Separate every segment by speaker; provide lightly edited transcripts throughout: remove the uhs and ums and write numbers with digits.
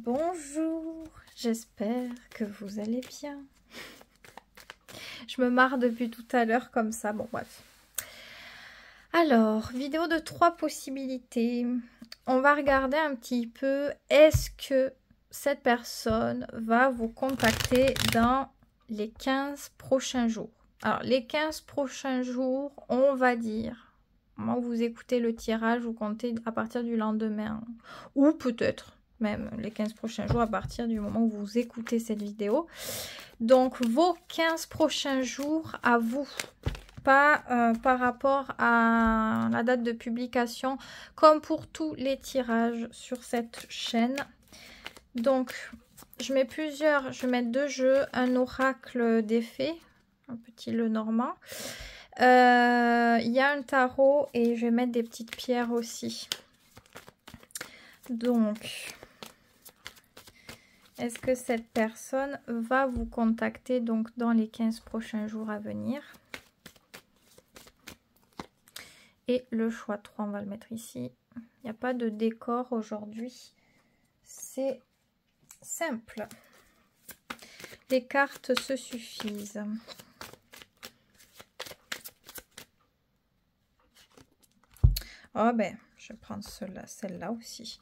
Speaker 1: Bonjour, j'espère que vous allez bien. Je me marre depuis tout à l'heure comme ça, bon bref. Alors, vidéo de 3 possibilités. On va regarder un petit peu, est-ce que cette personne va vous contacter dans les 15 prochains jours. Alors, les 15 prochains jours, on va dire, moment où vous écoutez le tirage, vous comptez à partir du lendemain, ou peut-être même les 15 prochains jours à partir du moment où vous écoutez cette vidéo. Donc, vos 15 prochains jours à vous, pas par rapport à la date de publication, comme pour tous les tirages sur cette chaîne. Donc, je mets je vais mettre 2 jeux, un oracle des fées, un petit Lenormand. Il y a un tarot et je vais mettre des petites pierres aussi. Donc, est-ce que cette personne va vous contacter donc dans les 15 prochains jours à venir? Et le choix 3, on va le mettre ici. Il n'y a pas de décor aujourd'hui. C'est simple. Les cartes se suffisent. Oh ben, je vais prendre celle-là aussi.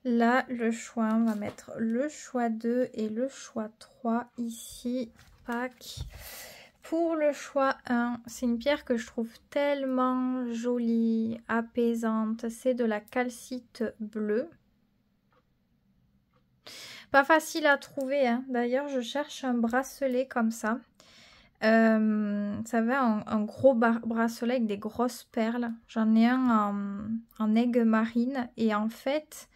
Speaker 1: Là, le choix, on va mettre le choix 2 et le choix 3 ici. Pack. Pour le choix 1, c'est une pierre que je trouve tellement jolie, apaisante. C'est de la calcite bleue. Pas facile à trouver, hein. D'ailleurs, je cherche un bracelet comme ça. Ça va un gros bracelet avec des grosses perles. J'en ai un en aigue marine. Et en fait,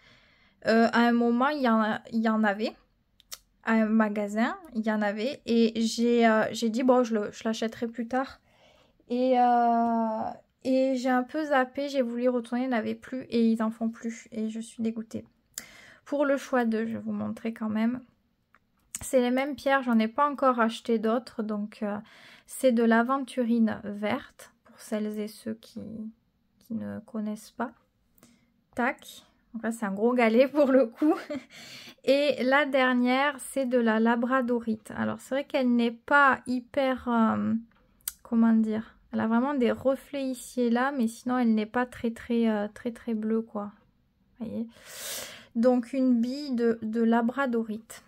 Speaker 1: à un moment, il y en avait. À un magasin, il y en avait. Et j'ai dit, bon, je l'achèterai plus tard. Et j'ai un peu zappé. J'ai voulu retourner, il n'y en avait plus. Et ils n'en font plus. Et je suis dégoûtée. Pour le choix 2, je vais vous montrer quand même. C'est les mêmes pierres, j'en ai pas encore acheté d'autres, donc c'est de l'aventurine verte, pour celles et ceux qui ne connaissent pas. Tac, donc là c'est un gros galet pour le coup. Et la dernière, c'est de la labradorite. Alors c'est vrai qu'elle n'est pas hyper, comment dire, elle a vraiment des reflets ici et là, mais sinon elle n'est pas très bleue quoi. Vous voyez. Donc une bille de labradorite.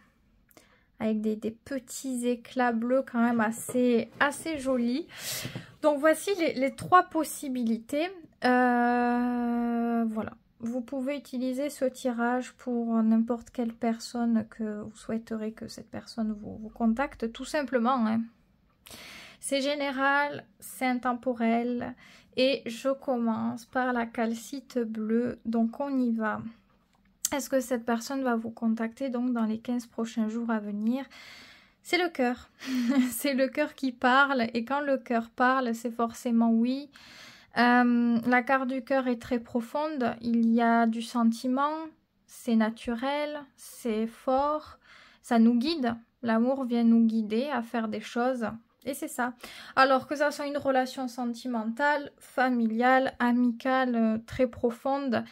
Speaker 1: Avec des petits éclats bleus quand même assez jolis. Donc voici les 3 possibilités. Voilà. Vous pouvez utiliser ce tirage pour n'importe quelle personne que vous souhaiterez que cette personne vous contacte, tout simplement. Hein. C'est général, c'est intemporel. Et je commence par la calcite bleue. Donc on y va. Est-ce que cette personne va vous contacter donc dans les 15 prochains jours à venir? C'est le cœur. C'est le cœur qui parle. Et quand le cœur parle, c'est forcément oui. La carte du cœur est très profonde. Il y a du sentiment. C'est naturel. C'est fort. Ça nous guide. L'amour vient nous guider à faire des choses. Et c'est ça. Alors que ça soit une relation sentimentale, familiale, amicale, très profonde,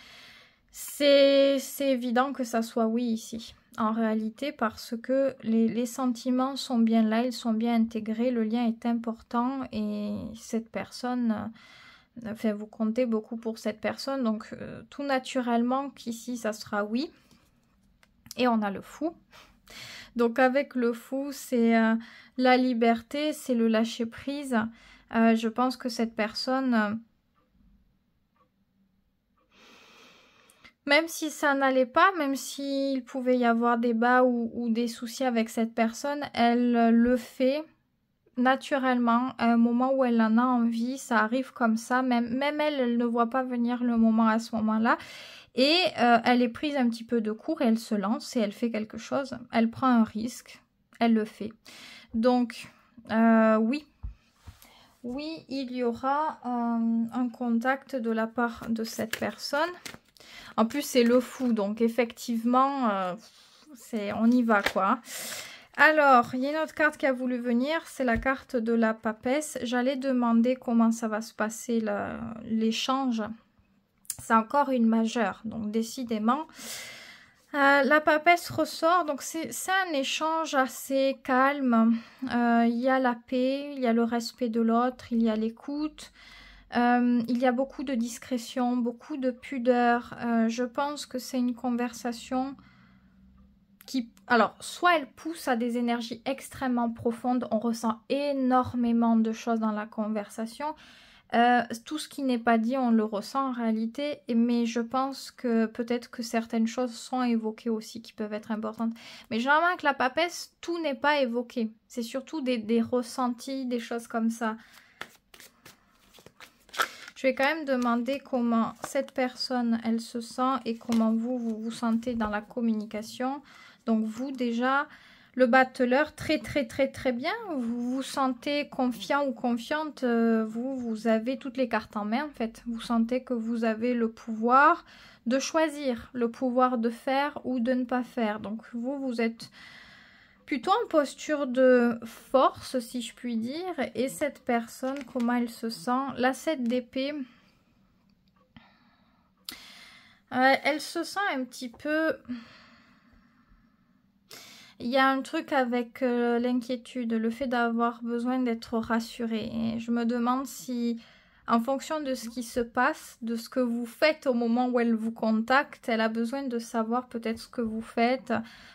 Speaker 1: c'est évident que ça soit oui ici, en réalité, parce que les sentiments sont bien là, ils sont bien intégrés, le lien est important et cette personne, enfin vous comptez beaucoup pour cette personne, donc tout naturellement qu'ici ça sera oui. Et on a le fou. Donc avec le fou, c'est la liberté, c'est le lâcher prise. Je pense que cette personne... Même si ça n'allait pas, même s'il pouvait y avoir des bas ou des soucis avec cette personne, elle le fait naturellement à un moment où elle en a envie. Ça arrive comme ça. Même elle ne voit pas venir le moment à ce moment-là. Et elle est prise un petit peu de court et elle se lance et elle fait quelque chose. Elle prend un risque. Elle le fait. Donc, oui. Oui, il y aura un contact de la part de cette personne. En plus, c'est le fou, donc effectivement, on y va, quoi. Alors, il y a une autre carte qui a voulu venir, c'est la carte de la papesse. J'allais demander comment ça va se passer l'échange. C'est encore une majeure, donc décidément. La papesse ressort, donc c'est un échange assez calme. Il y a la paix, il y a le respect de l'autre, il y a l'écoute. Il y a beaucoup de discrétion, beaucoup de pudeur. Je pense que c'est une conversation qui... Alors, soit elle pousse à des énergies extrêmement profondes, on ressent énormément de choses dans la conversation. Tout ce qui n'est pas dit, on le ressent en réalité, mais je pense que peut-être que certaines choses sont évoquées aussi qui peuvent être importantes. Mais généralement avec la papesse, tout n'est pas évoqué. C'est surtout des ressentis, des choses comme ça. Je vais quand même demander comment cette personne, elle se sent et comment vous vous sentez dans la communication. Donc vous déjà... Le battleur, très bien. Vous vous sentez confiant ou confiante. Vous avez toutes les cartes en main en fait. Vous sentez que vous avez le pouvoir de choisir, le pouvoir de faire ou de ne pas faire. Donc vous êtes plutôt en posture de force si je puis dire. Et cette personne, comment elle se sent? La 7 d'épée. Elle se sent un petit peu... Il y a un truc avec l'inquiétude, le fait d'avoir besoin d'être rassuré. Et je me demande si, en fonction de ce qui se passe, de ce que vous faites au moment où elle vous contacte, elle a besoin de savoir peut-être ce que vous faites,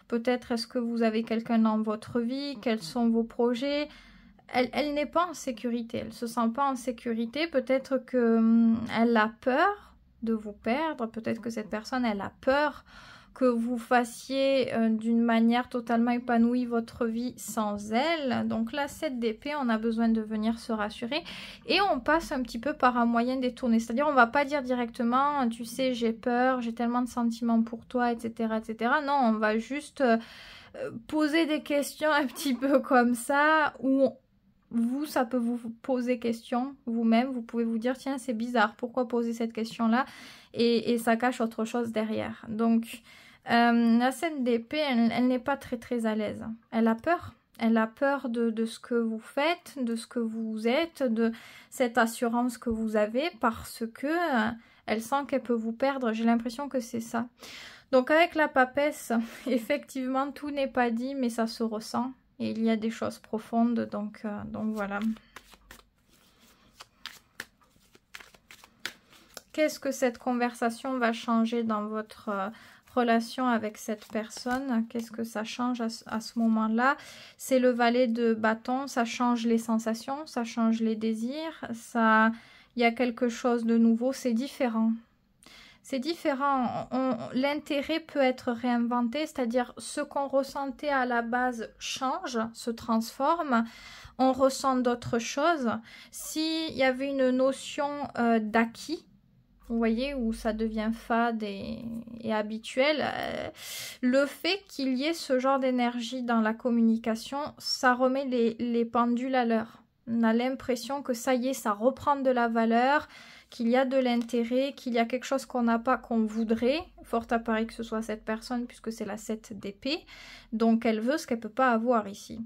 Speaker 1: peut-être est-ce que vous avez quelqu'un dans votre vie, quels sont vos projets. Elle n'est pas en sécurité, elle ne se sent pas en sécurité. Peut-être qu'elle a peur de vous perdre, peut-être que cette personne, elle a peur que vous fassiez d'une manière totalement épanouie votre vie sans elle. Donc là, 7 d'épée, on a besoin de venir se rassurer. Et on passe un petit peu par un moyen détourné. C'est-à-dire, on va pas dire directement, tu sais, j'ai peur, j'ai tellement de sentiments pour toi, etc. etc. Non, on va juste poser des questions un petit peu comme ça, où vous, ça peut vous poser question vous-même. Vous pouvez vous dire, tiens, c'est bizarre, pourquoi poser cette question-là? Et ça cache autre chose derrière. Donc... la 7 d'épée, elle n'est pas très à l'aise. Elle a peur. Elle a peur de ce que vous faites, de ce que vous êtes, de cette assurance que vous avez parce que elle sent qu'elle peut vous perdre. J'ai l'impression que c'est ça. Donc avec la papesse, effectivement, tout n'est pas dit, mais ça se ressent. Et il y a des choses profondes, donc voilà. Qu'est-ce que cette conversation va changer dans votre... relation avec cette personne? Qu'est-ce que ça change à ce moment-là? C'est le valet de bâton, ça change les sensations, ça change les désirs, il y a quelque chose de nouveau, c'est différent. C'est différent, l'intérêt peut être réinventé, c'est-à-dire ce qu'on ressentait à la base change, se transforme, on ressent d'autres choses. S'il y avait une notion d'acquis, vous voyez, où ça devient fade et habituel, le fait qu'il y ait ce genre d'énergie dans la communication, ça remet les pendules à l'heure. On a l'impression que ça y est, ça reprend de la valeur, qu'il y a de l'intérêt, qu'il y a quelque chose qu'on n'a pas, qu'on voudrait. Fort à parier que ce soit cette personne, puisque c'est la 7 d'épée. Donc elle veut ce qu'elle ne peut pas avoir ici.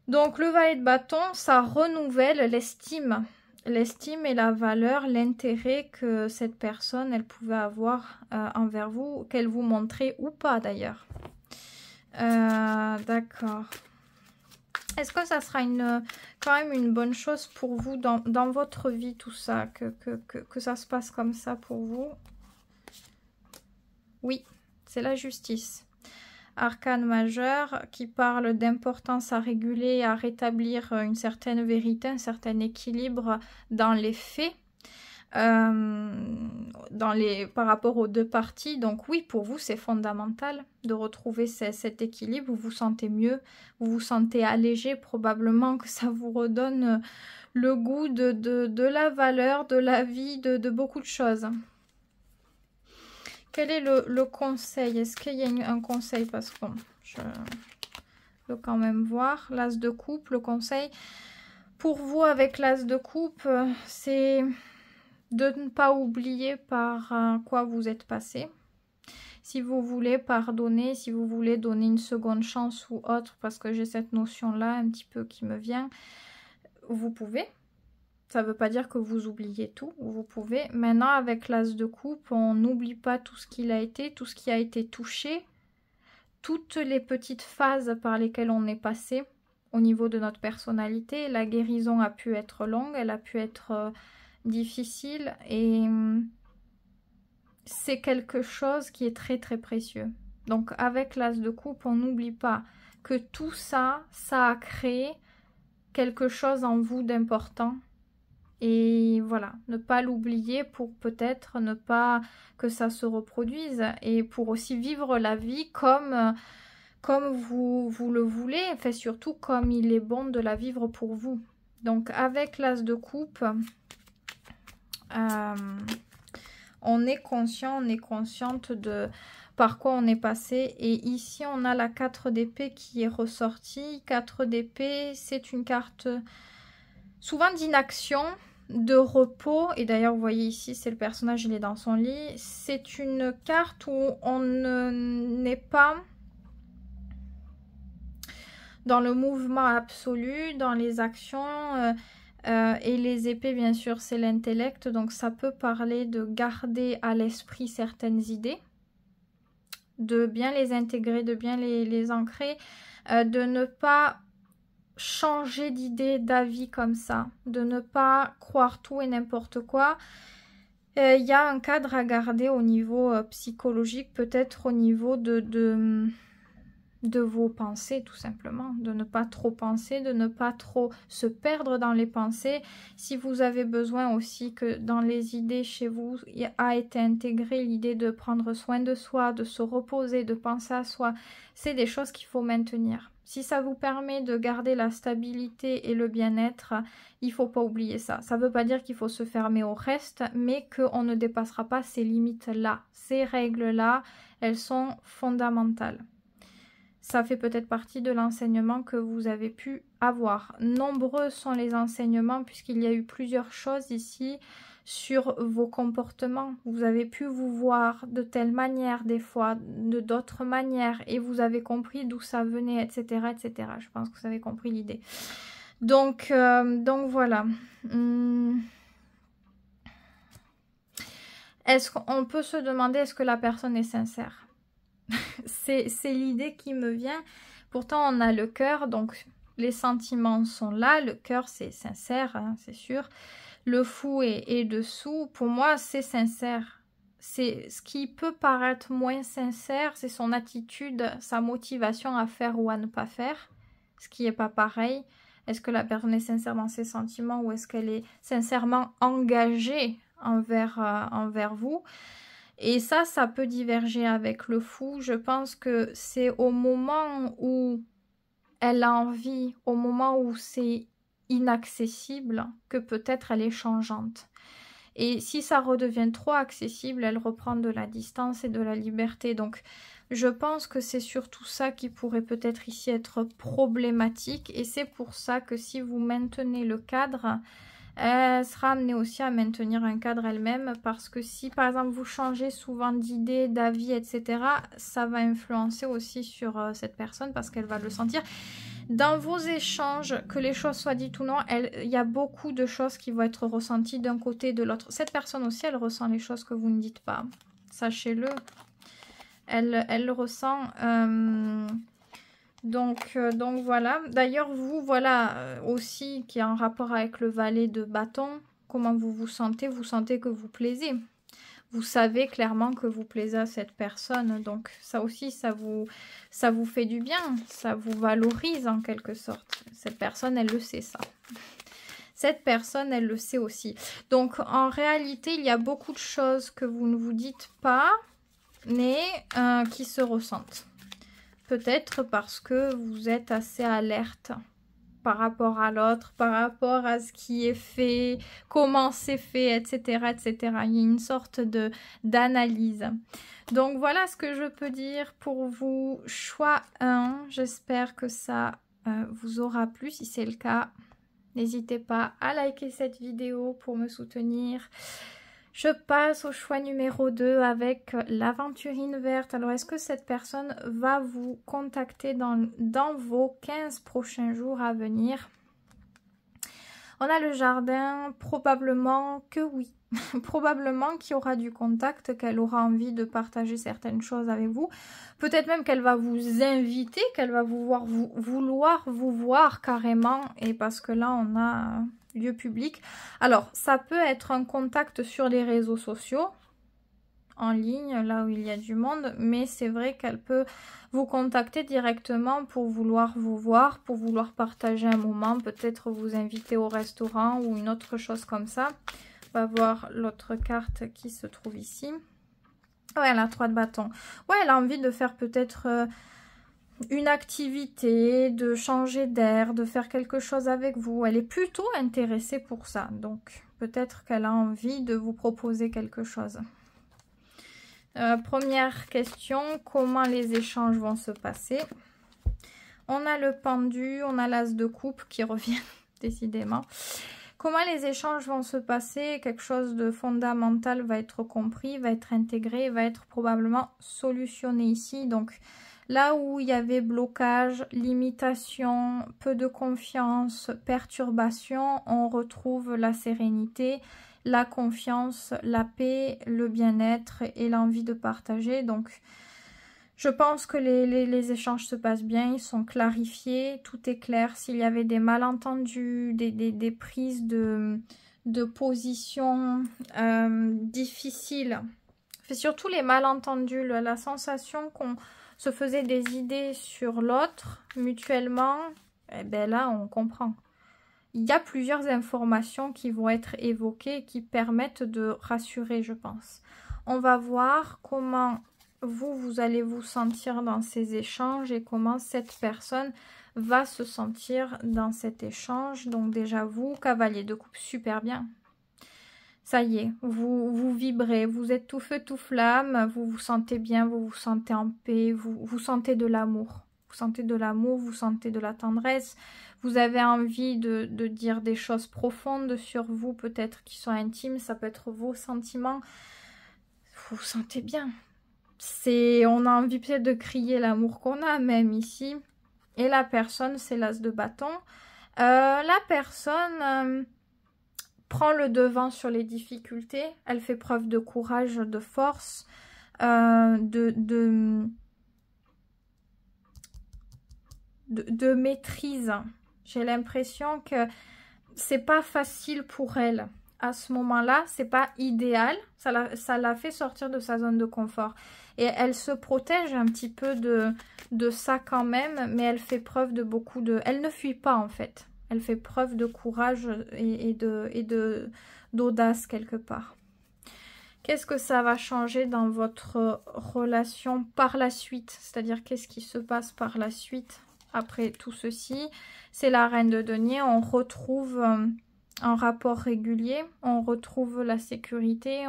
Speaker 1: Donc le valet de bâton, ça renouvelle l'estime. L'estime et la valeur, l'intérêt que cette personne, elle pouvait avoir envers vous, qu'elle vous montrait ou pas d'ailleurs. D'accord. Est-ce que ça sera quand même une bonne chose pour vous dans votre vie, tout ça, que ça se passe comme ça pour vous? Oui, c'est la justice. Arcane majeur qui parle d'importance à réguler et à rétablir une certaine vérité, un certain équilibre dans les faits, par rapport aux deux parties. Donc oui, pour vous, c'est fondamental de retrouver cet équilibre. Vous vous sentez mieux, vous vous sentez allégé, probablement que ça vous redonne le goût de la valeur, de la vie, de beaucoup de choses. Quel est le conseil? Est-ce qu'il y a un conseil? Parce que je veux quand même voir. L'as de coupe, le conseil. Pour vous, avec l'as de coupe, c'est de ne pas oublier par quoi vous êtes passé. Si vous voulez pardonner, si vous voulez donner une seconde chance ou autre, parce que j'ai cette notion-là un petit peu qui me vient, vous pouvez. Ça ne veut pas dire que vous oubliez tout, vous pouvez. Maintenant, avec l'as de coupe, on n'oublie pas tout ce qu'il a été, tout ce qui a été touché, toutes les petites phases par lesquelles on est passé au niveau de notre personnalité. La guérison a pu être longue, elle a pu être difficile et c'est quelque chose qui est très très précieux. Donc avec l'As de coupe, on n'oublie pas que tout ça, ça a créé quelque chose en vous d'important. Et voilà, ne pas l'oublier pour peut-être ne pas que ça se reproduise et pour aussi vivre la vie comme vous le voulez, enfin surtout comme il est bon de la vivre pour vous. Donc avec l'As de coupe, on est conscient, on est consciente de par quoi on est passé. Et ici, on a la 4 d'épée qui est ressortie. 4 d'épée, c'est une carte souvent d'inaction, de repos. Et d'ailleurs, vous voyez ici, c'est le personnage, il est dans son lit. C'est une carte où on n'est pas dans le mouvement absolu, dans les actions. Et les épées, bien sûr, c'est l'intellect. Donc, ça peut parler de garder à l'esprit certaines idées, de bien les intégrer, de bien les ancrer, de ne pas changer d'idée, d'avis comme ça, de ne pas croire tout et n'importe quoi. Il y a un cadre à garder au niveau psychologique, peut-être au niveau de vos pensées, tout simplement, de ne pas trop penser, de ne pas trop se perdre dans les pensées. Si vous avez besoin aussi que dans les idées chez vous, il a été intégré l'idée de prendre soin de soi, de se reposer, de penser à soi, c'est des choses qu'il faut maintenir. Si ça vous permet de garder la stabilité et le bien-être, il ne faut pas oublier ça. Ça ne veut pas dire qu'il faut se fermer au reste, mais qu'on ne dépassera pas ces limites-là. Ces règles-là, elles sont fondamentales. Ça fait peut-être partie de l'enseignement que vous avez pu avoir. Nombreux sont les enseignements puisqu'il y a eu plusieurs choses ici sur vos comportements. Vous avez pu vous voir de telle manière, des fois de d'autres manières et vous avez compris d'où ça venait, etc., etc. Je pense que vous avez compris l'idée. Donc voilà. Est-ce qu'on peut se demander est-ce que la personne est sincère? C'est l'idée qui me vient. Pourtant, on a le cœur, donc les sentiments sont là. Le cœur, c'est sincère, hein, c'est sûr. Le fou est dessous. Pour moi, c'est sincère. C'est ce qui peut paraître moins sincère, c'est son attitude, sa motivation à faire ou à ne pas faire, ce qui n'est pas pareil. Est-ce que la personne est sincère dans ses sentiments ou est-ce qu'elle est sincèrement engagée envers vous? Et ça peut diverger avec le fou. Je pense que c'est au moment où elle a envie, au moment où c'est inaccessible, que peut-être elle est changeante. Et si ça redevient trop accessible, elle reprend de la distance et de la liberté. Donc, je pense que c'est surtout ça qui pourrait peut-être ici être problématique. Et c'est pour ça que si vous maintenez le cadre, elle sera amenée aussi à maintenir un cadre elle-même parce que si par exemple vous changez souvent d'idée, d'avis, etc., ça va influencer aussi sur cette personne parce qu'elle va le sentir. Dans vos échanges, que les choses soient dites ou non, il y a beaucoup de choses qui vont être ressenties d'un côté et de l'autre. Cette personne aussi, elle ressent les choses que vous ne dites pas. Sachez-le. Elle le ressent. Donc voilà. D'ailleurs, vous, voilà, aussi, qui est en rapport avec le valet de bâton, comment vous vous sentez? Vous sentez que vous plaisez. Vous savez clairement que vous plaisez à cette personne. Donc ça aussi, ça vous fait du bien. Ça vous valorise en quelque sorte. Cette personne, elle le sait ça. Cette personne, elle le sait aussi. Donc en réalité, il y a beaucoup de choses que vous ne vous dites pas, mais qui se ressentent. Peut-être parce que vous êtes assez alerte par rapport à l'autre, par rapport à ce qui est fait, comment c'est fait, etc., etc. Il y a une sorte d'analyse. Donc voilà ce que je peux dire pour vous. Choix 1, j'espère que ça vous aura plu. Si c'est le cas, n'hésitez pas à liker cette vidéo pour me soutenir. Je passe au choix numéro 2 avec l'aventurine verte. Alors, est-ce que cette personne va vous contacter dans vos 15 prochains jours à venir? On a le jardin, probablement que oui. Probablement qu'il y aura du contact, qu'elle aura envie de partager certaines choses avec vous. Peut-être même qu'elle va vous inviter, qu'elle va vouloir vous voir carrément. Et parce que là, on a lieu public. Alors, ça peut être un contact sur les réseaux sociaux, en ligne, là où il y a du monde. Mais c'est vrai qu'elle peut vous contacter directement pour vouloir vous voir, pour vouloir partager un moment, peut-être vous inviter au restaurant ou une autre chose comme ça. On va voir l'autre carte qui se trouve ici. Ouais, la 3 de bâton. Ouais, elle a envie de faire peut-être une activité, de changer d'air, de faire quelque chose avec vous. Elle est plutôt intéressée pour ça. Donc, peut-être qu'elle a envie de vous proposer quelque chose. Première question, comment les échanges vont se passer? On a le pendu, on a l'as de coupe qui revient décidément. Comment les échanges vont se passer? Quelque chose de fondamental va être compris, va être intégré, va être probablement solutionné ici. Donc là où il y avait blocage, limitation, peu de confiance, perturbation, on retrouve la sérénité, la confiance, la paix, le bien-être et l'envie de partager. Donc je pense que les échanges se passent bien, ils sont clarifiés, tout est clair. S'il y avait des malentendus, des prises de position difficiles, c'est surtout les malentendus, la sensation qu'on se faisait des idées sur l'autre mutuellement, eh bien là on comprend. Il y a plusieurs informations qui vont être évoquées et qui permettent de rassurer, je pense. On va voir comment vous allez vous sentir dans ces échanges et comment cette personne va se sentir dans cet échange. Donc déjà vous, cavalier de coupe, super bien. Ça y est, vous vibrez, vous êtes tout feu, tout flamme, vous vous sentez bien, vous vous sentez en paix, vous sentez de l'amour. Vous sentez de l'amour, vous sentez de la tendresse. Vous avez envie de dire des choses profondes sur vous, peut-être qui sont intimes. Ça peut être vos sentiments. Vous vous sentez bien. On a envie peut-être de crier l'amour qu'on a même ici. Et la personne, c'est l'as de bâton. La personne prend le devant sur les difficultés. Elle fait preuve de courage, de force, de maîtrise. J'ai l'impression que c'est pas facile pour elle. À ce moment-là, c'est pas idéal. Ça l'a fait sortir de sa zone de confort. Et elle se protège un petit peu de ça quand même, mais elle fait preuve de beaucoup de... Elle ne fuit pas en fait. Elle fait preuve de courage et d'audace quelque part. Qu'est-ce que ça va changer dans votre relation par la suite? C'est-à-dire qu'est-ce qui se passe par la suite après tout ceci? C'est la reine de denier. On retrouve un rapport régulier, on retrouve la sécurité,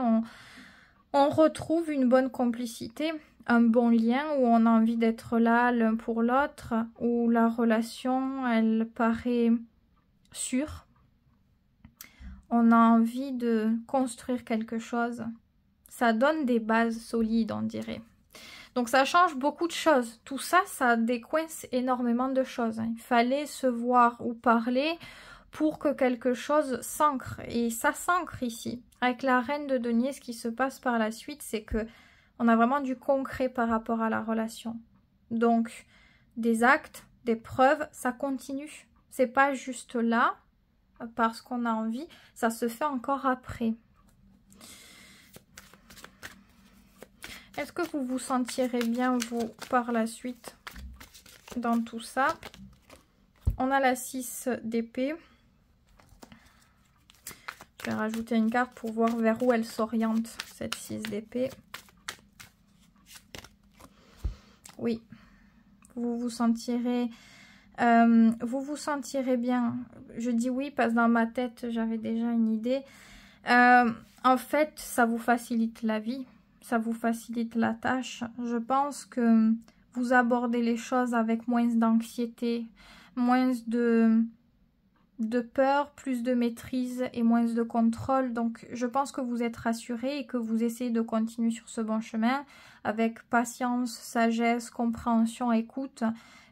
Speaker 1: on retrouve une bonne complicité, un bon lien où on a envie d'être là l'un pour l'autre, où la relation, elle paraît sûre. On a envie de construire quelque chose. Ça donne des bases solides, on dirait. Donc ça change beaucoup de choses. Tout ça, ça décoince énormément de choses. Il fallait se voir ou parler pour que quelque chose s'ancre. Et ça s'ancre ici. Avec la reine de denier, ce qui se passe par la suite, c'est que on a vraiment du concret par rapport à la relation. Donc, des actes, des preuves, ça continue. C'est pas juste là, parce qu'on a envie, ça se fait encore après. Est-ce que vous vous sentirez bien, vous, par la suite, dans tout ça? On a la 6 d'épée. Je vais rajouter une carte pour voir vers où elle s'oriente, cette 6 d'épée. Oui, vous vous sentirez bien. Je dis oui parce que dans ma tête, j'avais déjà une idée. En fait, ça vous facilite la vie. Ça vous facilite la tâche. Je pense que vous abordez les choses avec moins d'anxiété, moins de peur, plus de maîtrise et moins de contrôle. Donc, je pense que vous êtes rassuré et que vous essayez de continuer sur ce bon chemin avec patience, sagesse, compréhension, écoute.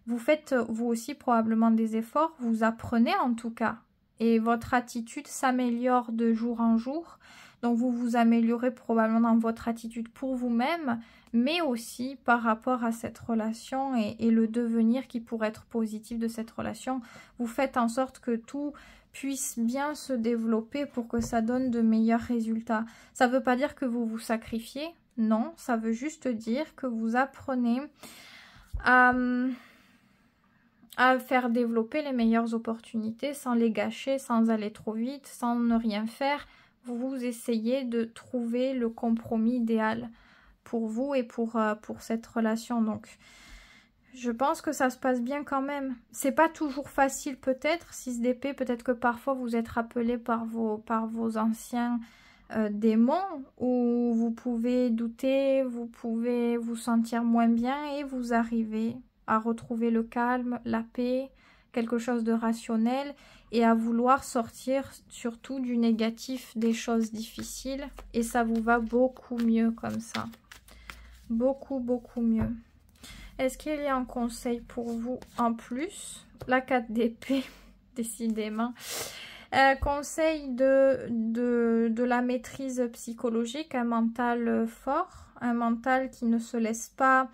Speaker 1: Vous faites vous aussi probablement des efforts. Vous apprenez en tout cas. et votre attitude s'améliore de jour en jour. Donc vous vous améliorez probablement dans votre attitude pour vous-même, mais aussi par rapport à cette relation et le devenir qui pourrait être positif de cette relation. Vous faites en sorte que tout puisse bien se développer pour que ça donne de meilleurs résultats. Ça ne veut pas dire que vous vous sacrifiez, non, ça veut juste dire que vous apprenez à faire développer les meilleures opportunités sans les gâcher, sans aller trop vite, sans ne rien faire. Vous essayez de trouver le compromis idéal pour vous et pour cette relation. Donc, je pense que ça se passe bien quand même. C'est pas toujours facile peut-être, 6 d'épée, peut-être que parfois vous êtes rappelé par vos anciens démons, où vous pouvez douter, vous pouvez vous sentir moins bien et vous arrivez à retrouver le calme, la paix, quelque chose de rationnel et à vouloir sortir surtout du négatif, des choses difficiles. Et ça vous va beaucoup mieux comme ça. Beaucoup, beaucoup mieux. Est-ce qu'il y a un conseil pour vous en plus? La 4 d'épée, décidément. Conseil de la maîtrise psychologique, un mental fort, un mental qui ne se laisse pas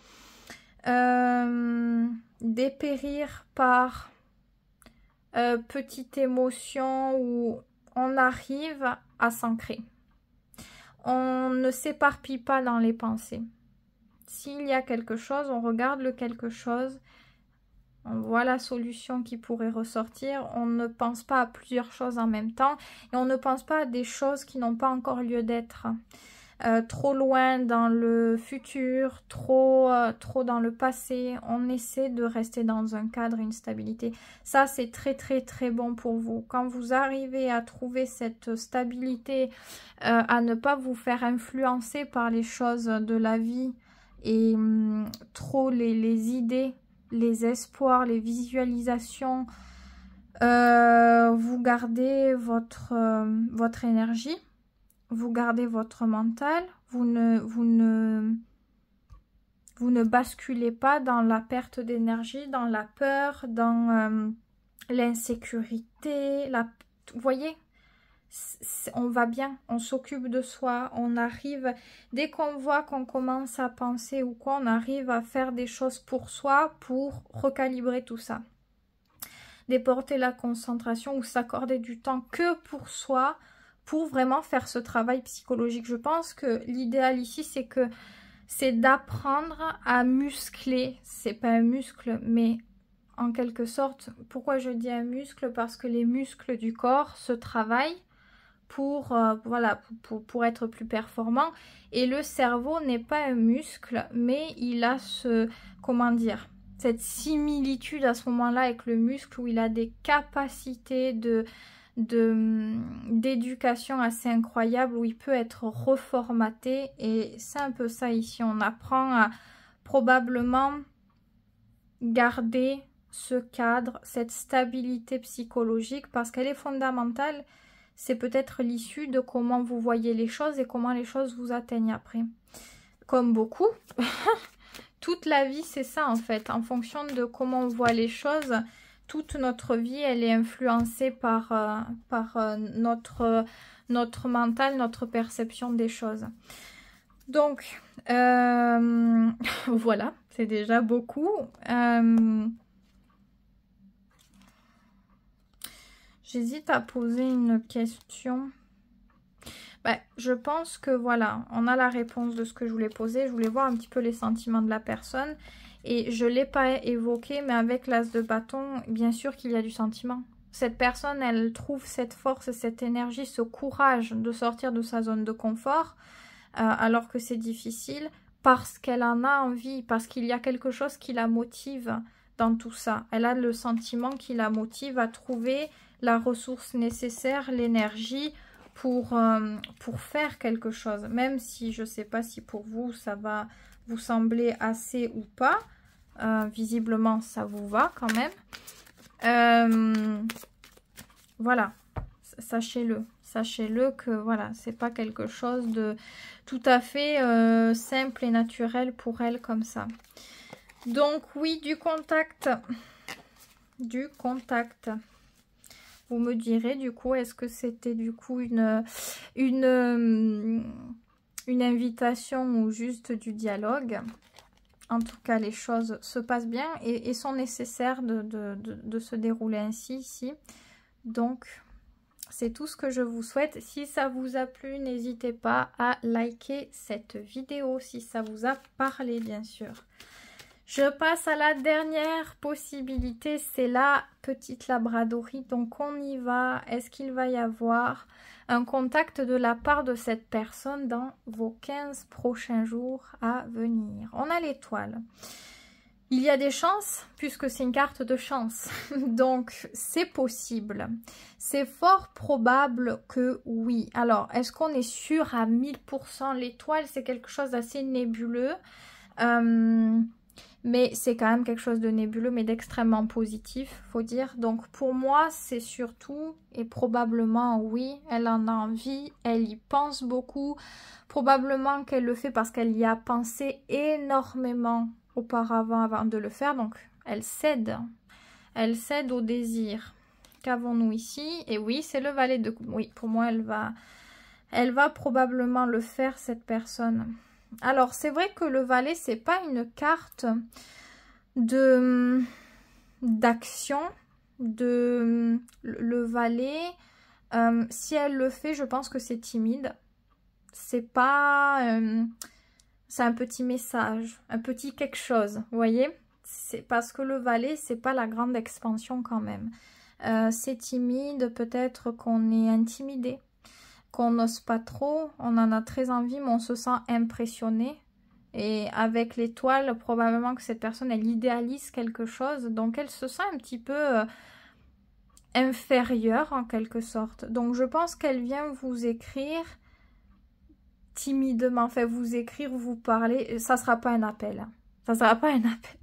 Speaker 1: dépérir par petite émotion où on arrive à s'ancrer. On ne s'éparpille pas dans les pensées. S'il y a quelque chose, on regarde le quelque chose, on voit la solution qui pourrait ressortir, on ne pense pas à plusieurs choses en même temps et on ne pense pas à des choses qui n'ont pas encore lieu d'être. Trop loin dans le futur, trop dans le passé. On essaie de rester dans un cadre, une stabilité. Ça, c'est très, très, très bon pour vous. Quand vous arrivez à trouver cette stabilité, à ne pas vous faire influencer par les choses de la vie et trop les idées, les espoirs, les visualisations, vous gardez votre énergie. Vous gardez votre mental, vous ne basculez pas dans la perte d'énergie, dans la peur, dans l'insécurité. Vous voyez, on va bien, on s'occupe de soi, on arrive, dès qu'on voit qu'on commence à penser ou quoi, on arrive à faire des choses pour soi pour recalibrer tout ça. Déporter la concentration ou s'accorder du temps que pour soi, pour vraiment faire ce travail psychologique. Je pense que l'idéal ici, c'est d'apprendre à muscler. C'est pas un muscle, mais en quelque sorte, pourquoi je dis un muscle? Parce que les muscles du corps se travaillent pour être plus performant. Et le cerveau n'est pas un muscle, mais il a cette similitude à ce moment-là avec le muscle où il a des capacités d'éducation assez incroyable où il peut être reformaté et c'est un peu ça ici. On apprend à probablement garder ce cadre, cette stabilité psychologique parce qu'elle est fondamentale. C'est peut-être l'issue de comment vous voyez les choses et comment les choses vous atteignent après. Comme beaucoup, toute la vie c'est ça en fait, en fonction de comment on voit les choses. Toute notre vie, elle est influencée par notre mental, notre perception des choses. Donc, voilà, c'est déjà beaucoup. J'hésite à poser une question. Je pense que voilà, on a la réponse de ce que je voulais poser. Je voulais voir un petit peu les sentiments de la personne. Et je ne l'ai pas évoqué, mais avec l'as de bâton, bien sûr qu'il y a du sentiment. Cette personne, elle trouve cette force, cette énergie, ce courage de sortir de sa zone de confort, alors que c'est difficile, parce qu'elle en a envie, parce qu'il y a quelque chose qui la motive dans tout ça. Elle a le sentiment qui la motive à trouver la ressource nécessaire, l'énergie pour faire quelque chose. Même si je ne sais pas si pour vous, ça va vous sembler assez ou pas. Visiblement, ça vous va quand même. Voilà, sachez-le. Sachez-le que voilà, c'est pas quelque chose de tout à fait simple et naturel pour elle comme ça. Donc oui, du contact. Du contact. Vous me direz du coup, est-ce que c'était du coup une invitation ou juste du dialogue? En tout cas, les choses se passent bien et sont nécessaires de se dérouler ainsi ici. Donc, c'est tout ce que je vous souhaite. Si ça vous a plu, n'hésitez pas à liker cette vidéo si ça vous a parlé, bien sûr. Je passe à la dernière possibilité, c'est la petite labradorie. Donc, on y va. Est-ce qu'il va y avoir un contact de la part de cette personne dans vos 15 prochains jours à venir? On a l'étoile. Il y a des chances, puisque c'est une carte de chance. Donc, c'est possible. C'est fort probable que oui. Alors, est-ce qu'on est sûr à 1000%? L'étoile, c'est quelque chose d'assez nébuleux. Mais c'est quand même quelque chose de nébuleux, mais d'extrêmement positif, faut dire. Donc, pour moi, c'est surtout, et probablement, oui, elle en a envie, elle y pense beaucoup. Probablement qu'elle le fait parce qu'elle y a pensé énormément auparavant avant de le faire. Donc, elle cède au désir. Qu'avons-nous ici? Et oui, c'est le valet de coupe. Oui, pour moi, elle va probablement le faire, cette personne. Alors, c'est vrai que le valet, c'est pas une carte d'action. Le valet, si elle le fait, je pense que c'est timide. C'est pas... c'est un petit message, un petit quelque chose, vous voyez? C'est parce que le valet, c'est pas la grande expansion quand même. C'est timide, peut-être qu'on est intimidé, qu'on n'ose pas trop, on en a très envie, mais on se sent impressionné. Et avec l'étoile, probablement que cette personne, elle idéalise quelque chose, donc elle se sent un petit peu inférieure en quelque sorte. Donc je pense qu'elle vient vous écrire timidement, enfin vous écrire, vous parler, ça sera pas un appel. Ça sera pas un appel.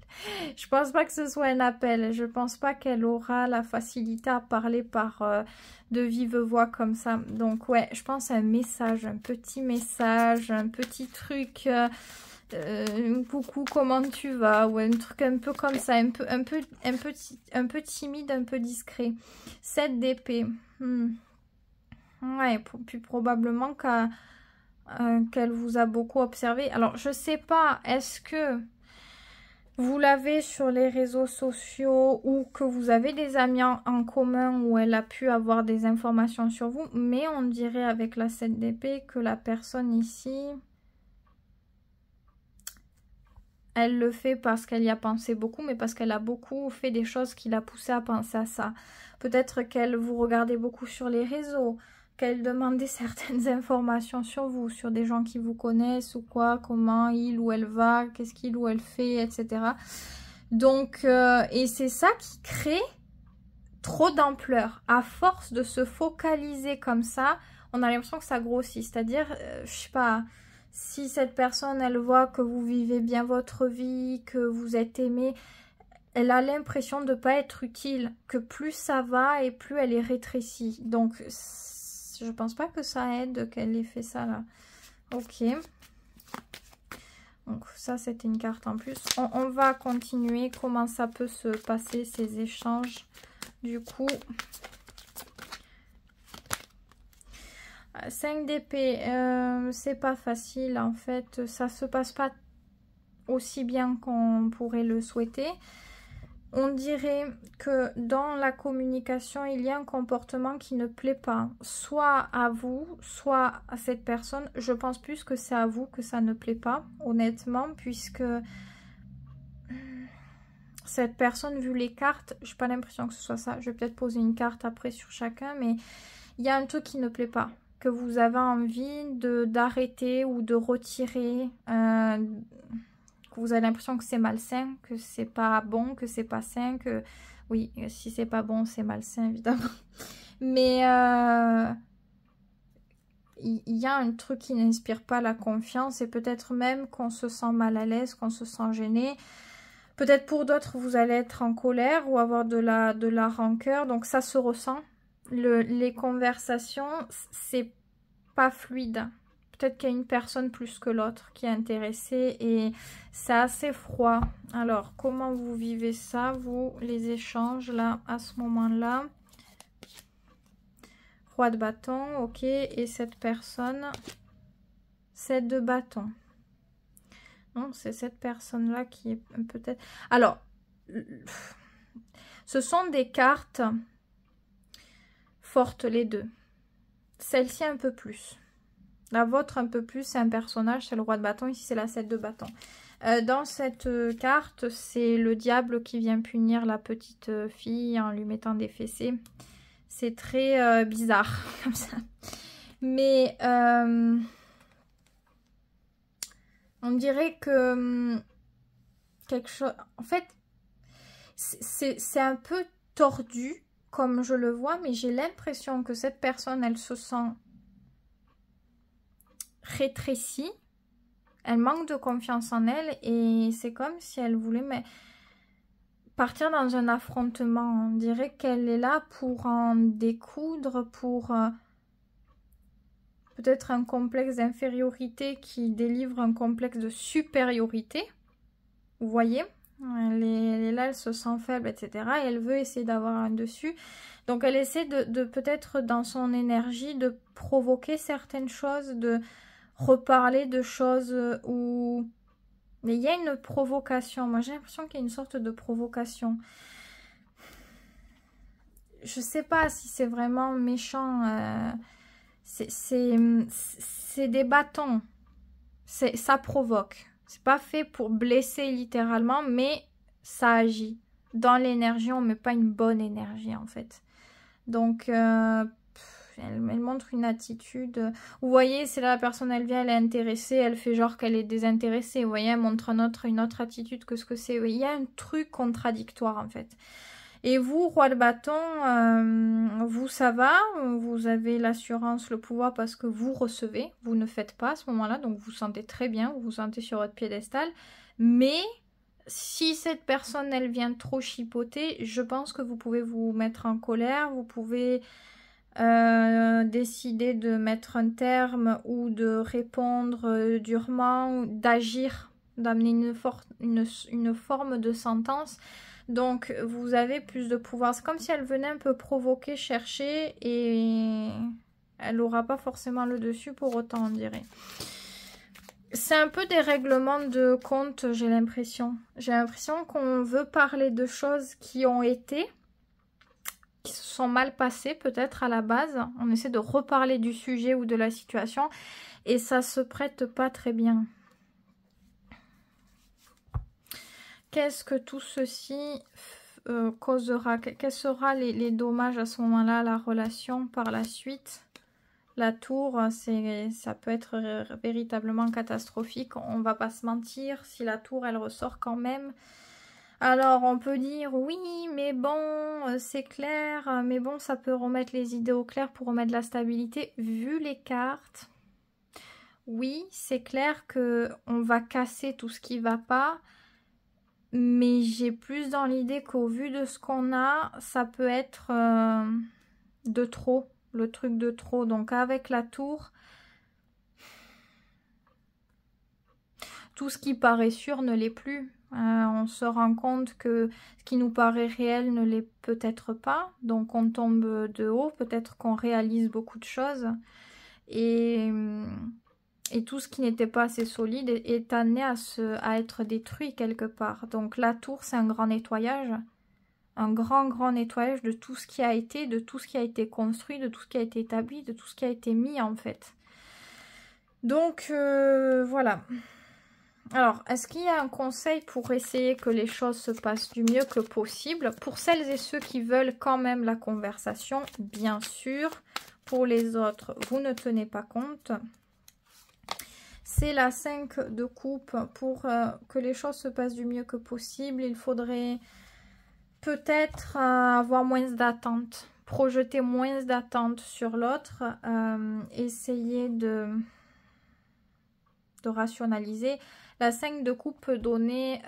Speaker 1: Je pense pas que ce soit un appel. Je pense pas qu'elle aura la facilité à parler par de vive voix comme ça. Donc ouais, je pense à un message, un petit truc. Coucou, comment tu vas? Ou un truc un peu comme ça, un peu timide, un peu discret. 7 d'épée. Ouais, puis probablement qu'elle vous a beaucoup observé. Alors, je sais pas, est-ce que vous l'avez sur les réseaux sociaux ou que vous avez des amis en commun où elle a pu avoir des informations sur vous, mais on dirait avec la 7 d'épée que la personne ici, elle le fait parce qu'elle y a pensé beaucoup, mais parce qu'elle a beaucoup fait des choses qui l'a poussé à penser à ça. Peut-être qu'elle vous regardait beaucoup sur les réseaux, qu'elle demandait certaines informations sur vous, sur des gens qui vous connaissent ou quoi, comment il ou elle va, qu'est-ce qu'il ou elle fait, etc. Donc, et c'est ça qui crée trop d'ampleur. À force de se focaliser comme ça, on a l'impression que ça grossit. C'est-à-dire, je sais pas, si cette personne, elle voit que vous vivez bien votre vie, que vous êtes aimé, elle a l'impression de ne pas être utile, que plus ça va et plus elle est rétrécie. Donc, je pense pas que ça aide qu'elle ait fait ça là. Ok. Donc ça, c'était une carte en plus. On va continuer. Comment ça peut se passer, ces échanges? Du coup, 5 d'épée, c'est pas facile en fait. Ça se passe pas aussi bien qu'on pourrait le souhaiter. On dirait que dans la communication, il y a un comportement qui ne plaît pas, soit à vous, soit à cette personne. Je pense plus que c'est à vous que ça ne plaît pas, honnêtement, puisque cette personne, vu les cartes, j'ai pas l'impression que ce soit ça. Je vais peut-être poser une carte après sur chacun, mais il y a un truc qui ne plaît pas, que vous avez envie d'arrêter ou de retirer, vous avez l'impression que c'est malsain, que c'est pas bon, que c'est pas sain, que oui, si c'est pas bon, c'est malsain évidemment. Mais il y a un truc qui n'inspire pas la confiance et peut-être même qu'on se sent mal à l'aise, qu'on se sent gêné. Peut-être pour d'autres, vous allez être en colère ou avoir de la rancœur, donc ça se ressent. Les conversations, c'est pas fluide. Peut-être qu'il y a une personne plus que l'autre qui est intéressée et c'est assez froid. Alors, comment vous vivez ça, vous, les échanges, là, à ce moment-là? Roi de bâton, ok. Et cette personne, 7 de bâton. Non, c'est cette personne-là qui est peut-être... Alors, ce sont des cartes fortes, les deux. Celle-ci un peu plus. La vôtre un peu plus, c'est un personnage, c'est le roi de bâton. Ici, c'est la 7 de bâton. Dans cette carte, c'est le diable qui vient punir la petite fille en lui mettant des fessées. C'est très bizarre, comme ça. Mais on dirait que quelque chose... En fait, c'est un peu tordu, comme je le vois, mais j'ai l'impression que cette personne, elle se sent rétrécie. Elle manque de confiance en elle et c'est comme si elle voulait partir dans un affrontement. On dirait qu'elle est là pour en découdre, pour peut-être un complexe d'infériorité qui délivre un complexe de supériorité. Vous voyez, elle est là, elle se sent faible, etc. Et elle veut essayer d'avoir un dessus. Donc elle essaie de peut-être dans son énergie de provoquer certaines choses, de reparler de choses où... Mais il y a une provocation. Moi, j'ai l'impression qu'il y a une sorte de provocation. Je sais pas si c'est vraiment méchant. C'est des bâtons. Ça provoque. C'est pas fait pour blesser littéralement, mais ça agit. Dans l'énergie, on met pas une bonne énergie, en fait. Donc... Elle montre une attitude. Vous voyez, c'est là la personne, elle vient, elle est intéressée, elle fait genre qu'elle est désintéressée. Vous voyez, elle montre une autre attitude que ce que c'est. Il y a un truc contradictoire en fait. Et vous, roi de bâton, vous ça va, vous avez l'assurance, le pouvoir parce que vous recevez, vous ne faites pas à ce moment-là, donc vous vous sentez très bien, vous vous sentez sur votre piédestal. Mais si cette personne, elle vient trop chipoter, je pense que vous pouvez vous mettre en colère, vous pouvez... décider de mettre un terme ou de répondre durement, d'agir, d'amener une forme de sentence. Donc vous avez plus de pouvoir. C'est comme si elle venait un peu provoquer, chercher et elle n'aura pas forcément le dessus pour autant, on dirait. C'est un peu des règlements de compte, j'ai l'impression. J'ai l'impression qu'on veut parler de choses qui ont été... qui se sont mal passées peut-être à la base. On essaie de reparler du sujet ou de la situation et ça se prête pas très bien. Qu'est-ce que tout ceci causera? Quels seront les dommages à ce moment-là, la relation par la suite? La tour, ça peut être véritablement catastrophique. On va pas se mentir, si la tour elle ressort quand même... Alors, on peut dire, oui, mais bon, c'est clair, mais bon, ça peut remettre les idées au clair pour remettre la stabilité. Vu les cartes, oui, c'est clair que on va casser tout ce qui va pas, mais j'ai plus dans l'idée qu'au vu de ce qu'on a, ça peut être de trop, le truc de trop. Donc, avec la tour... tout ce qui paraît sûr ne l'est plus. On se rend compte que ce qui nous paraît réel ne l'est peut-être pas. Donc on tombe de haut, peut-être qu'on réalise beaucoup de choses. Et tout ce qui n'était pas assez solide est amené à être détruit quelque part. Donc la tour, c'est un grand nettoyage. Un grand nettoyage de tout ce qui a été, de tout ce qui a été construit, de tout ce qui a été établi, de tout ce qui a été mis en fait. Donc voilà. Alors, est-ce qu'il y a un conseil pour essayer que les choses se passent du mieux que possible? Pour celles et ceux qui veulent quand même la conversation, bien sûr. Pour les autres, vous ne tenez pas compte. C'est la 5 de coupe. Pour que les choses se passent du mieux que possible, il faudrait peut-être avoir moins d'attentes. Projeter moins d'attentes sur l'autre. Essayer de rationaliser. La 5 de coupe peut donner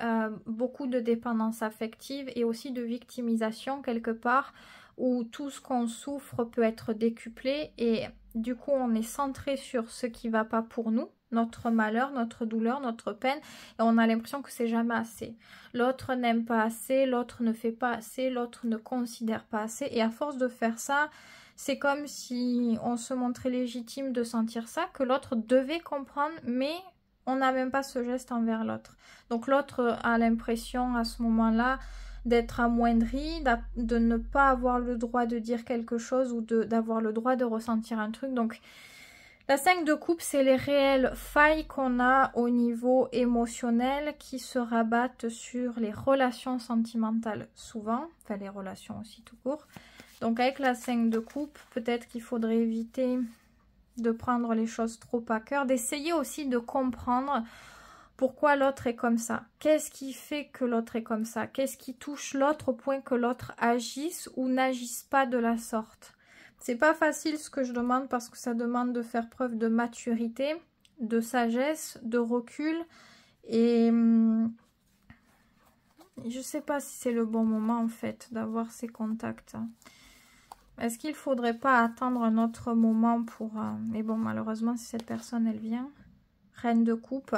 Speaker 1: beaucoup de dépendance affective et aussi de victimisation quelque part où tout ce qu'on souffre peut être décuplé et du coup on est centré sur ce qui ne va pas pour nous, notre malheur, notre douleur, notre peine et on a l'impression que c'est jamais assez. L'autre n'aime pas assez, l'autre ne fait pas assez, l'autre ne considère pas assez et à force de faire ça, C'est comme si on se montrait légitime de sentir ça, que l'autre devait comprendre, mais on n'a même pas ce geste envers l'autre. Donc l'autre a l'impression à ce moment-là d'être amoindri, de ne pas avoir le droit de dire quelque chose ou d'avoir le droit de ressentir un truc. Donc la 5 de coupe, c'est les réelles failles qu'on a au niveau émotionnel qui se rabattent sur les relations sentimentales souvent, enfin les relations aussi tout court. Donc avec la 5 de coupe, peut-être qu'il faudrait éviter de prendre les choses trop à cœur, d'essayer aussi de comprendre pourquoi l'autre est comme ça. Qu'est-ce qui fait que l'autre est comme ça? Qu'est-ce qui touche l'autre au point que l'autre agisse ou n'agisse pas de la sorte? C'est pas facile ce que je demande parce que ça demande de faire preuve de maturité, de sagesse, de recul. Et je sais pas si c'est le bon moment en fait d'avoir ces contacts. Est-ce qu'il faudrait pas attendre un autre moment pour... Mais bon, malheureusement, si cette personne, elle vient, reine de coupe.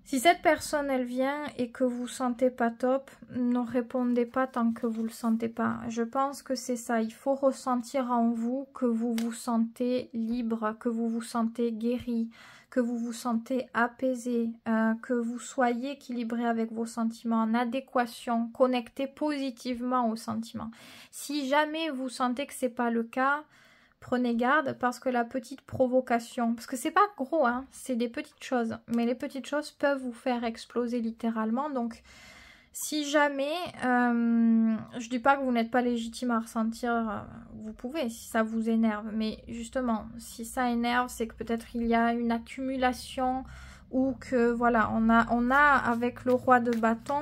Speaker 1: Si cette personne, elle vient et que vous sentez pas top, ne répondez pas tant que vous le sentez pas. Je pense que c'est ça. Il faut ressentir en vous que vous vous sentez libre, que vous vous sentez guéri, que vous vous sentez apaisé, que vous soyez équilibré avec vos sentiments, en adéquation, connecté positivement aux sentiments. Si jamais vous sentez que c'est pas le cas, prenez garde parce que la petite provocation, parce que c'est pas gros, hein, c'est des petites choses, mais les petites choses peuvent vous faire exploser littéralement. Donc si jamais, je dis pas que vous n'êtes pas légitime à ressentir, vous pouvez si ça vous énerve, mais justement, si ça énerve, c'est que peut-être il y a une accumulation ou que voilà, on a avec le roi de bâton,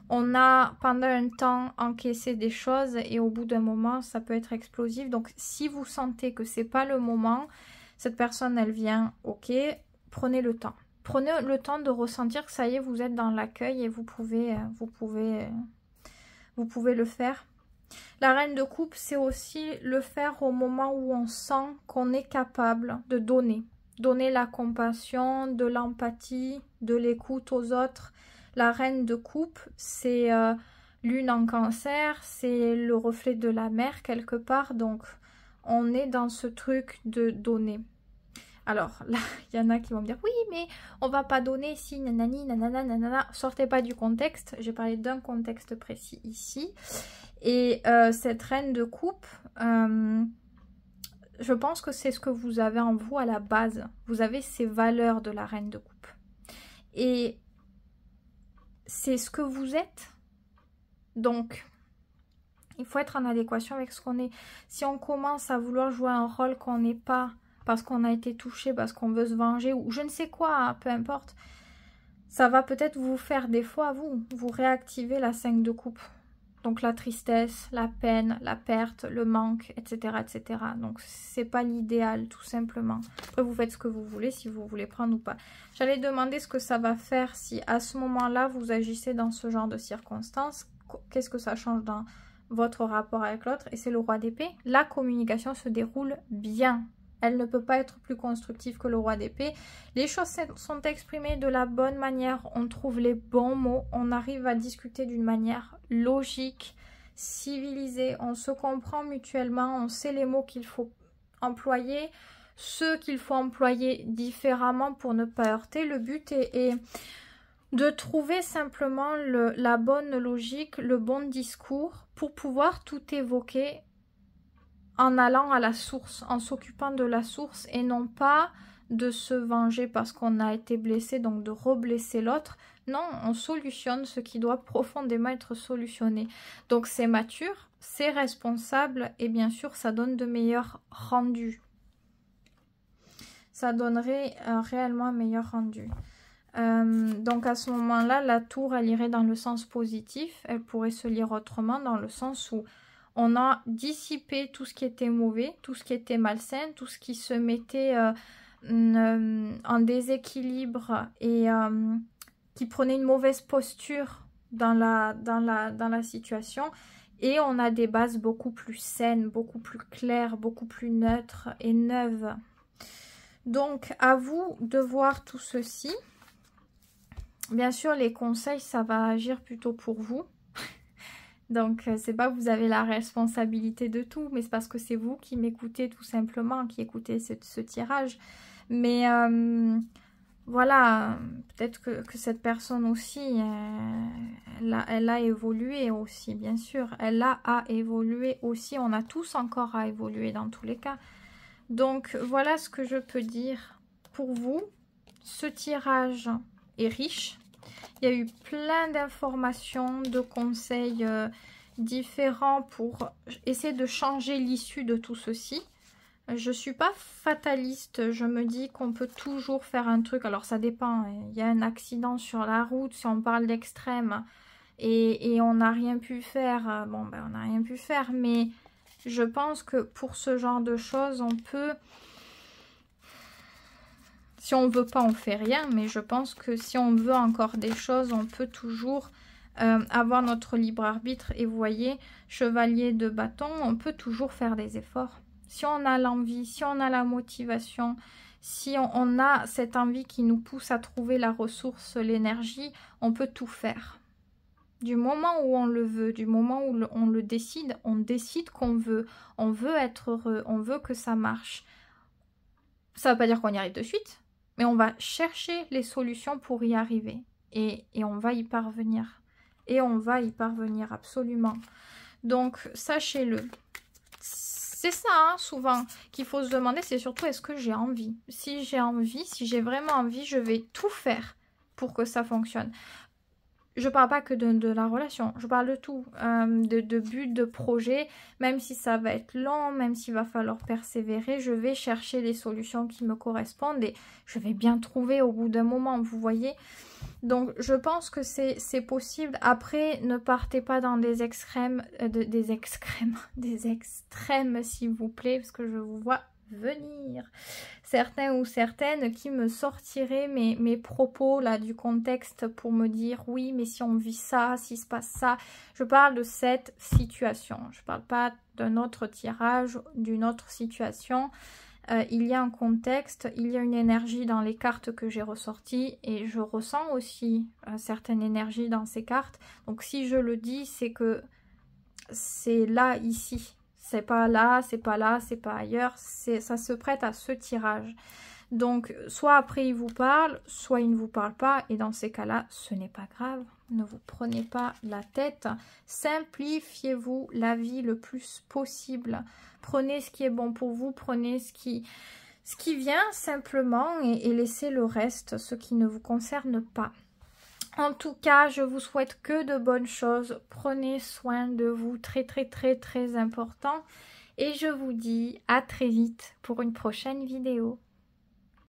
Speaker 1: on a pendant un temps encaissé des choses et au bout d'un moment, ça peut être explosif. Donc si vous sentez que c'est pas le moment, cette personne elle vient, ok, prenez le temps. Prenez le temps de ressentir que ça y est, vous êtes dans l'accueil et vous pouvez le faire. La reine de coupe, c'est aussi le faire au moment où on sent qu'on est capable de donner. Donner la compassion, de l'empathie, de l'écoute aux autres. La reine de coupe, c'est lune en cancer, c'est le reflet de la mer quelque part. Donc, on est dans ce truc de donner. Alors là, il y en a qui vont me dire, oui, mais on va pas donner si nanani, nanana, nanana. Sortez pas du contexte. J'ai parlé d'un contexte précis ici. Et cette reine de coupe, je pense que c'est ce que vous avez en vous à la base. Vous avez ces valeurs de la reine de coupe. Et c'est ce que vous êtes. Donc, il faut être en adéquation avec ce qu'on est. Si on commence à vouloir jouer un rôle qu'on n'est pas, parce qu'on a été touché, parce qu'on veut se venger, ou je ne sais quoi, hein, peu importe, ça va peut-être vous faire défaut à vous. Vous réactivez la 5 de coupe. Donc la tristesse, la peine, la perte, le manque, etc. etc. Donc c'est pas l'idéal tout simplement. Après vous faites ce que vous voulez, si vous voulez prendre ou pas. J'allais demander ce que ça va faire si à ce moment-là vous agissez dans ce genre de circonstances. Qu'est-ce que ça change dans votre rapport avec l'autre? Et c'est le roi d'épée. La communication se déroule bien. Elle ne peut pas être plus constructive que le roi d'épée. Les choses sont exprimées de la bonne manière. On trouve les bons mots. On arrive à discuter d'une manière logique, civilisée. On se comprend mutuellement. On sait les mots qu'il faut employer. Ceux qu'il faut employer différemment pour ne pas heurter. Le but est de trouver simplement la bonne logique, le bon discours pour pouvoir tout évoquer en allant à la source, en s'occupant de la source et non pas de se venger parce qu'on a été blessé, donc de reblesser l'autre. Non, on solutionne ce qui doit profondément être solutionné. Donc c'est mature, c'est responsable et bien sûr ça donne de meilleurs rendus. Ça donnerait réellement un meilleur rendu. Donc à ce moment-là, la tour, elle irait dans le sens positif. Elle pourrait se lire autrement dans le sens où on a dissipé tout ce qui était mauvais, tout ce qui était malsain, tout ce qui se mettait en déséquilibre et qui prenait une mauvaise posture dans la situation. Et on a des bases beaucoup plus saines, beaucoup plus claires, beaucoup plus neutres et neuves. Donc à vous de voir tout ceci. Bien sûr, les conseils, ça va agir plutôt pour vous. Donc, c'est pas que vous avez la responsabilité de tout, mais c'est parce que c'est vous qui m'écoutez tout simplement, qui écoutez ce tirage. Mais voilà, peut-être que cette personne aussi, elle a évolué aussi, bien sûr. Elle a évolué aussi. On a tous encore à évoluer dans tous les cas. Donc, voilà ce que je peux dire pour vous. Ce tirage est riche. Il y a eu plein d'informations, de conseils différents pour essayer de changer l'issue de tout ceci. Je ne suis pas fataliste, je me dis qu'on peut toujours faire un truc. Alors ça dépend, il y a un accident sur la route, si on parle d'extrême et on n'a rien pu faire, bon ben on n'a rien pu faire, mais je pense que pour ce genre de choses, on peut... Si on ne veut pas, on fait rien, mais je pense que si on veut encore des choses, on peut toujours avoir notre libre arbitre. Et vous voyez, chevalier de bâton, on peut toujours faire des efforts. Si on a l'envie, si on a la motivation, si on a cette envie qui nous pousse à trouver la ressource, l'énergie, on peut tout faire. Du moment où on le veut, du moment où on le décide, on décide qu'on veut. On veut être heureux, on veut que ça marche. Ça ne veut pas dire qu'on y arrive de suite. Mais on va chercher les solutions pour y arriver. Et on va y parvenir. Et on va y parvenir absolument. Donc, sachez-le. C'est ça, hein, souvent, qu'il faut se demander. C'est surtout, est-ce que j'ai envie? Si j'ai envie, si j'ai vraiment envie, je vais tout faire pour que ça fonctionne. Je parle pas que de la relation, je parle de tout, de but, de projet, même si ça va être long, même s'il va falloir persévérer, je vais chercher les solutions qui me correspondent et je vais bien trouver au bout d'un moment, vous voyez. Donc je pense que c'est possible. Après, ne partez pas dans des extrêmes, des extrêmes s'il vous plaît, parce que je vous vois venir. Certains ou certaines qui me sortiraient mes propos là du contexte pour me dire oui mais si on vit ça, s'il se passe ça. Je parle de cette situation, je parle pas d'un autre tirage, d'une autre situation. Il y a un contexte, il y a une énergie dans les cartes que j'ai ressorties et je ressens aussi certaines énergies dans ces cartes. Donc si je le dis, c'est que c'est là, ici. C'est pas là, c'est pas là, c'est pas ailleurs. Ça se prête à ce tirage. Donc, soit après il vous parle, soit il ne vous parle pas. Et dans ces cas-là, ce n'est pas grave. Ne vous prenez pas la tête. Simplifiez-vous la vie le plus possible. Prenez ce qui est bon pour vous. Prenez ce qui vient simplement et laissez le reste, ce qui ne vous concerne pas. En tout cas, je vous souhaite que de bonnes choses. Prenez soin de vous, très important. Et je vous dis à très vite pour une prochaine vidéo.